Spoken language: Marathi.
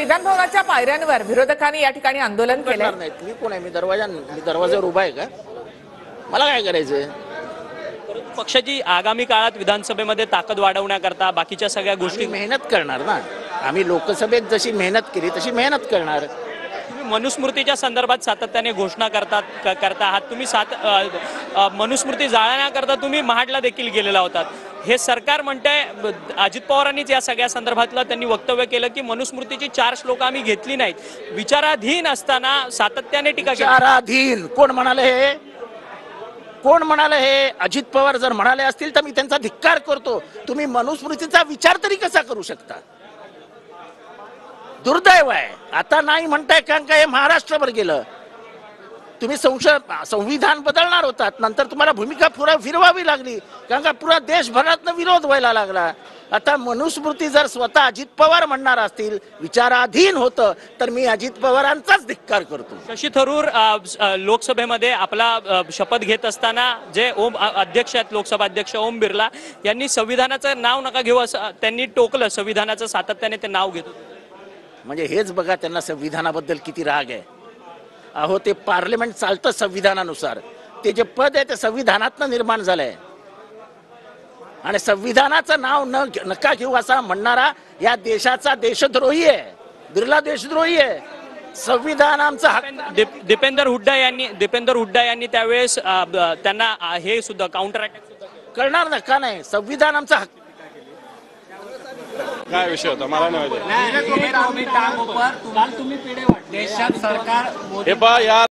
विधान भवनाच्या पायऱ्यांवर विरोधकांनी या ठिकाणी आंदोलन केलं. मी कोण आहे? मी दरवाजावर उभा आहे का? मला काय करायचंय? पक्षाची आगामी काळात विधानसभेमध्ये ताकद वाढवण्याकरता बाकीच्या सगळ्या गोष्टी मेहनत करणार ना. आम्ही लोकसभेत जशी मेहनत केली तशी मेहनत करणार. तुम्ही मनुस्मृतीच्या संदर्भात सातत्याने घोषणा करता आहात. तुम्ही मनुस्मृती जाळण्याकरता तुम्ही महाडला देखील गेलेला होतात. हे सरकार म्हणतंय, अजित पवारांनीच या सगळ्या संदर्भातलं त्यांनी वक्तव्य केलं की मनुस्मृतीची 4 श्लोक आम्ही घेतली नाहीत. विचाराधीन असताना सातत्याने टीका केली. विचाराधीन कोण म्हणाले हे? कोण म्हणाले हे? अजित पवार जर म्हणाले असतील तर मी त्यांचा धिक्कार करतो. तुम्ही मनुस्मृतीचा विचार तरी कसा करू शकता? दुर्दैव आहे. आता नाही म्हणताय कारण का हे महाराष्ट्रभर गेलं. तुम्ही संविधान बदलणार होतात, नंतर तुम्हाला भूमिका फिरवावी लागली कारण का पुरा देशभरातनं विरोध व्हायला लागला. आता मनुस्मृती जर स्वतः अजित पवार म्हणणार असतील विचाराधीन होतं तर मी अजित पवारांचाच धिक्कार करतो. शशी थरूर लोकसभेमध्ये आपला शपथ घेत असताना जे अध्यक्ष आहेत, लोकसभा अध्यक्ष ओम बिर्ला यांनी संविधानाचं नाव नका घेऊ असं त्यांनी टोकलं. संविधानाचं सातत्याने ते नाव घेत होते. म्हणजे हेच बघा त्यांना संविधानाबद्दल किती राग आहे. अहो, ते पार्लमेंट चालतं संविधानानुसार. ते जे पद आहे ते संविधानातनं निर्माण झालंय आणि संविधानाचं नाव नका घेऊ असा म्हणणारा या देशाचा देशद्रोही आहे. बिर्ला देशद्रोही आहे. संविधान आमचा हक्क. दीपेंदर हुड्डा यांनी त्यावेळेस त्यांना हे सुद्धा काउंटर अटॅक करणार ना, का नाही? संविधान आमचा हक्क. काय विषय होता मला नाही माहिती. देशात सरकार हे पहा या